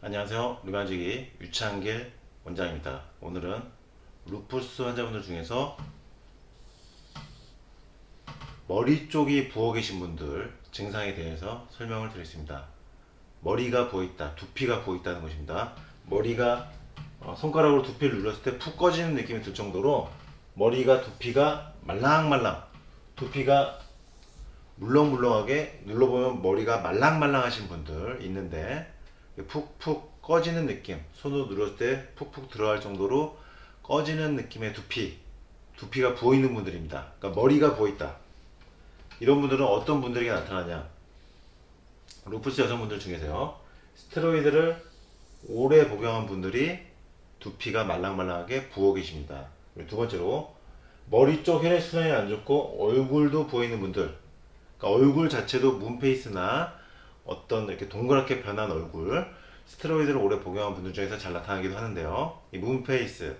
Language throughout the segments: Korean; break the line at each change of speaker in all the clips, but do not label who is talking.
안녕하세요. 루마지기 유창길 원장입니다. 오늘은 루푸스 환자분들 중에서 머리 쪽이 부어 계신 분들 증상에 대해서 설명을 드리겠습니다. 머리가 부어있다, 두피가 부어있다는 것입니다. 머리가 손가락으로 두피를 눌렀을 때 푹 꺼지는 느낌이 들 정도로 머리가 두피가 말랑말랑, 두피가 물렁물렁하게 눌러보면 머리가 말랑말랑하신 분들 있는데 푹푹 꺼지는 느낌, 손으로 눌렀을 때 푹푹 들어갈 정도로 꺼지는 느낌의 두피가 부어있는 분들입니다. 그러니까 머리가 부어있다. 이런 분들은 어떤 분들에게 나타나냐? 루푸스 여성분들 중에서요, 스테로이드를 오래 복용한 분들이 두피가 말랑말랑하게 부어 계십니다. 그리고 두 번째로 머리 쪽 혈액순환이 안 좋고 얼굴도 부어있는 분들, 그러니까 얼굴 자체도 문페이스나 어떤 이렇게 동그랗게 변한 얼굴, 스테로이드를 오래 복용한 분들 중에서 잘 나타나기도 하는데요. 이 문페이스,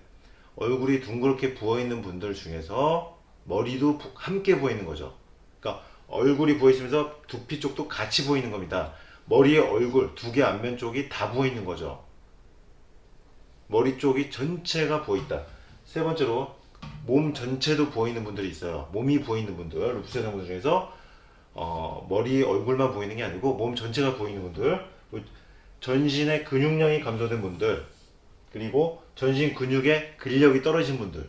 얼굴이 둥그렇게 부어있는 분들 중에서 머리도 함께 부어있는 거죠. 그러니까 얼굴이 부어있으면서 두피 쪽도 같이 부어있는 겁니다. 머리에 얼굴, 두 개 안면 쪽이 다 부어있는 거죠. 머리 쪽이 전체가 부어있다. 세 번째로 몸 전체도 부어있는 분들이 있어요. 몸이 부어있는 분들, 루푸스 여성분들 중에서 머리 얼굴만 보이는 게 아니고 몸 전체가 보이는 분들, 전신의 근육량이 감소된 분들, 그리고 전신 근육의 근력이 떨어진 분들,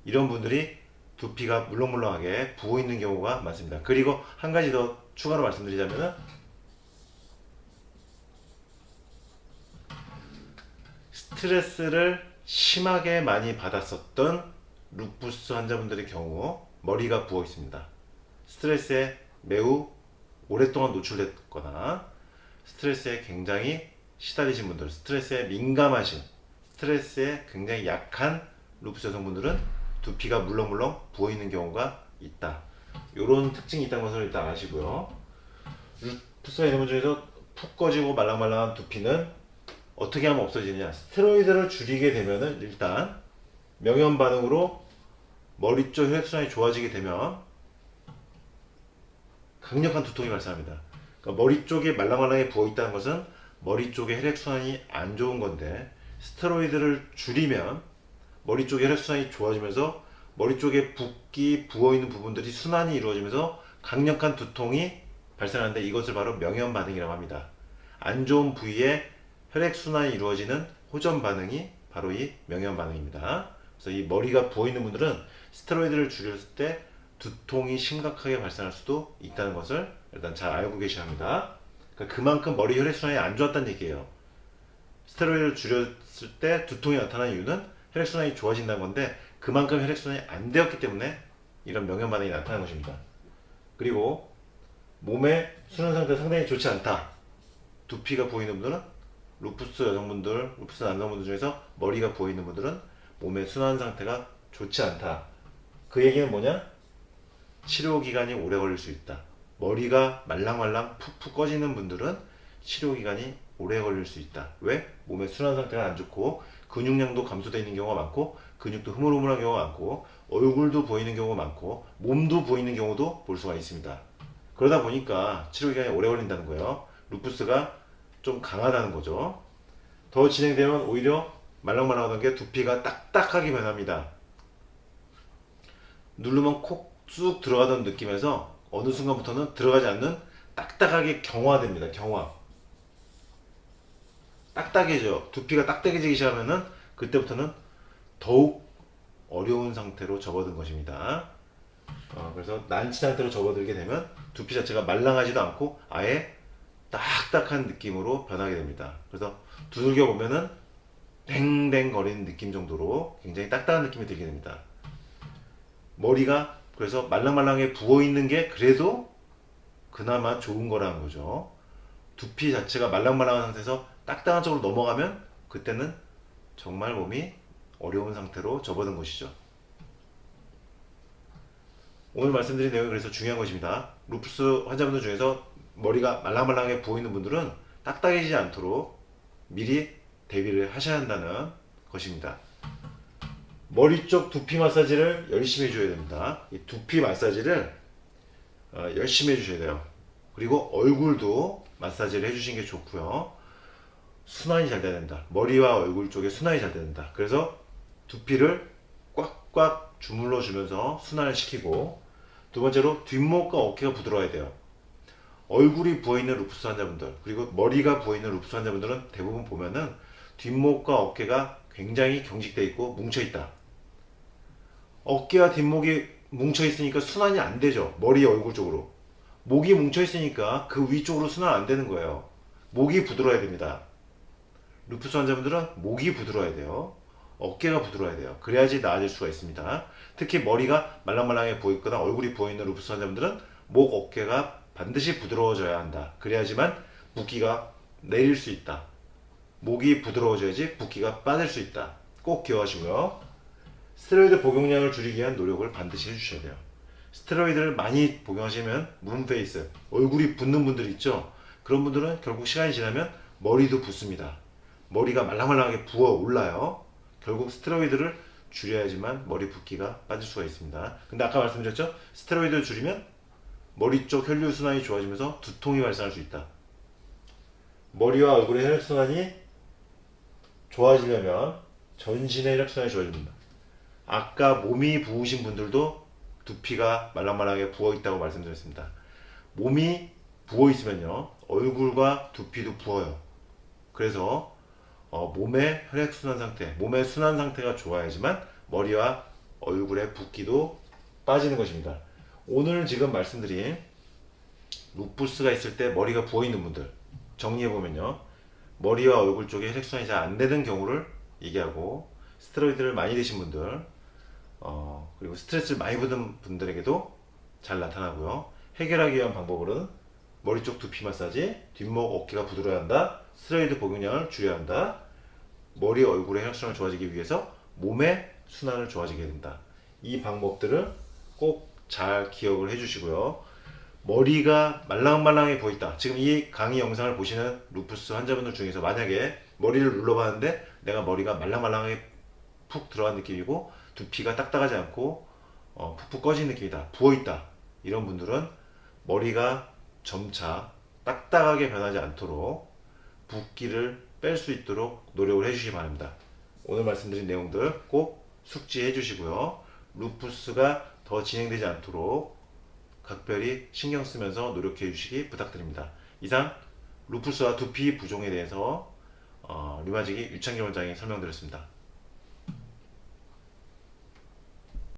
이런 분들이 두피가 물렁물렁하게 부어 있는 경우가 많습니다. 그리고 한 가지 더 추가로 말씀드리자면은 스트레스를 심하게 많이 받았었던 루푸스 환자분들의 경우 머리가 부어 있습니다. 스트레스에 매우 오랫동안 노출됐거나 스트레스에 굉장히 시달리신 분들, 스트레스에 민감하신, 스트레스에 굉장히 약한 루푸스 여성분들은 두피가 물렁물렁 부어있는 경우가 있다. 이런 특징이 있다는 것을 일단 아시고요. 루푸스 여성분 중에서 푹 꺼지고 말랑말랑한 두피는 어떻게 하면 없어지느냐? 스테로이드를 줄이게 되면은 일단 명현 반응으로 머리 쪽 혈액순환이 좋아지게 되면 강력한 두통이 발생합니다. 그러니까 머리 쪽에 말랑말랑해 부어 있다는 것은 머리 쪽에 혈액순환이 안 좋은 건데, 스테로이드를 줄이면 머리 쪽에 혈액순환이 좋아지면서 머리 쪽에 붓기 부어 있는 부분들이 순환이 이루어지면서 강력한 두통이 발생하는데, 이것을 바로 명현 반응이라고 합니다. 안 좋은 부위에 혈액순환이 이루어지는 호전 반응이 바로 이 명현 반응입니다. 그래서 이 머리가 부어 있는 분들은 스테로이드를 줄였을 때 두통이 심각하게 발생할 수도 있다는 것을 일단 잘 알고 계셔야 합니다. 그러니까 그만큼 머리 혈액순환이 안 좋았다는 얘기예요. 스테로이드를 줄였을 때 두통이 나타나는 이유는 혈액순환이 좋아진다는 건데, 그만큼 혈액순환이 안 되었기 때문에 이런 명현 반응이 나타나는 것입니다. 그리고 몸의 순환 상태가 상당히 좋지 않다. 두피가 보이는 분들은, 루푸스 여성분들, 루푸스 남성분들 중에서 머리가 보이는 분들은 몸의 순환 상태가 좋지 않다. 그 얘기는 뭐냐? 치료 기간이 오래 걸릴 수 있다. 머리가 말랑말랑 푹푹 꺼지는 분들은 치료 기간이 오래 걸릴 수 있다. 왜? 몸의 순환 상태가 안 좋고 근육량도 감소되어 있는 경우가 많고 근육도 흐물흐물한 경우가 많고 얼굴도 보이는 경우가 많고 몸도 보이는 경우도 볼 수가 있습니다. 그러다 보니까 치료 기간이 오래 걸린다는 거예요. 루푸스가 좀 강하다는 거죠. 더 진행되면 오히려 말랑말랑하던 게 두피가 딱딱하게 변합니다. 누르면 콕 쑥 들어가던 느낌에서 어느 순간부터는 들어가지 않는 딱딱하게 경화됩니다. 경화. 딱딱해져. 두피가 딱딱해지기 시작하면은 그때부터는 더욱 어려운 상태로 접어든 것입니다. 그래서 난치 상태로 접어들게 되면 두피 자체가 말랑하지도 않고 아예 딱딱한 느낌으로 변하게 됩니다. 그래서 두들겨 보면은 댕댕 거리는 느낌 정도로 굉장히 딱딱한 느낌이 들게 됩니다. 머리가 그래서 말랑말랑해 부어 있는 게 그래도 그나마 좋은 거라는 거죠. 두피 자체가 말랑말랑한 상태에서 딱딱한 쪽으로 넘어가면 그때는 정말 몸이 어려운 상태로 접어든 것이죠. 오늘 말씀드린 내용이 그래서 중요한 것입니다. 루푸스 환자분들 중에서 머리가 말랑말랑해 부어 있는 분들은 딱딱해지지 않도록 미리 대비를 하셔야 한다는 것입니다. 머리 쪽 두피 마사지를 열심히 해줘야 됩니다. 이 두피 마사지를 열심히 해주셔야 돼요. 그리고 얼굴도 마사지를 해주시는 게 좋고요. 순환이 잘 돼야 된다. 머리와 얼굴 쪽에 순환이 잘 돼야 된다. 그래서 두피를 꽉꽉 주물러 주면서 순환을 시키고, 두 번째로 뒷목과 어깨가 부드러워야 돼요. 얼굴이 부어있는 루푸스 환자분들, 그리고 머리가 부어있는 루푸스 환자분들은 대부분 보면은 뒷목과 어깨가 굉장히 경직되어 있고 뭉쳐있다. 어깨와 뒷목이 뭉쳐있으니까 순환이 안 되죠. 머리, 얼굴 쪽으로. 목이 뭉쳐있으니까 그 위쪽으로 순환 안 되는 거예요. 목이 부드러워야 됩니다. 루푸스 환자분들은 목이 부드러워야 돼요. 어깨가 부드러워야 돼요. 그래야지 나아질 수가 있습니다. 특히 머리가 말랑말랑해 보이거나 얼굴이 부어있는 루푸스 환자분들은 목, 어깨가 반드시 부드러워져야 한다. 그래야지만 붓기가 내릴 수 있다. 목이 부드러워져야지 붓기가 빠질 수 있다. 꼭 기억하시고요. 스테로이드 복용량을 줄이기 위한 노력을 반드시 해주셔야 돼요. 스테로이드를 많이 복용하시면 문페이스, 얼굴이 붓는 분들 있죠? 그런 분들은 결국 시간이 지나면 머리도 붓습니다. 머리가 말랑말랑하게 부어 올라요. 결국 스테로이드를 줄여야지만 머리 붓기가 빠질 수가 있습니다. 근데 아까 말씀드렸죠? 스테로이드를 줄이면 머리 쪽 혈류순환이 좋아지면서 두통이 발생할 수 있다. 머리와 얼굴의 혈액순환이 좋아지려면 전신의 혈액순환이 좋아집니다. 아까 몸이 부으신 분들도 두피가 말랑말랑하게 부어있다고 말씀드렸습니다. 몸이 부어있으면요, 얼굴과 두피도 부어요. 그래서 몸의 혈액순환 상태, 몸의 순환 상태가 좋아야지만 머리와 얼굴의 붓기도 빠지는 것입니다. 오늘 지금 말씀드린 루푸스가 있을 때 머리가 부어있는 분들 정리해보면요, 머리와 얼굴 쪽에 혈액순환이 잘 안되는 경우를 얘기하고, 스테로이드를 많이 드신 분들, 그리고 스트레스를 많이 받은 분들에게도 잘 나타나고요. 해결하기 위한 방법으로는 머리 쪽 두피 마사지, 뒷목 어깨가 부드러워야 한다, 스테로이드 복용량을 줄여야 한다, 머리 얼굴의 혈액순환을 좋아지기 위해서 몸의 순환을 좋아지게 된다. 이 방법들을 꼭 잘 기억을 해주시고요. 머리가 말랑말랑해 보인다. 지금 이 강의 영상을 보시는 루푸스 환자분들 중에서 만약에 머리를 눌러봤는데 내가 머리가 말랑말랑하게 푹 들어간 느낌이고 두피가 딱딱하지 않고 푹푹 꺼진 느낌이다, 부어있다, 이런 분들은 머리가 점차 딱딱하게 변하지 않도록 붓기를 뺄 수 있도록 노력을 해주시기 바랍니다. 오늘 말씀드린 내용들 꼭 숙지해 주시고요. 루푸스가 더 진행되지 않도록 각별히 신경 쓰면서 노력해 주시기 부탁드립니다. 이상 루푸스와 두피 부종에 대해서 류마지기 유창기 원장이 설명드렸습니다.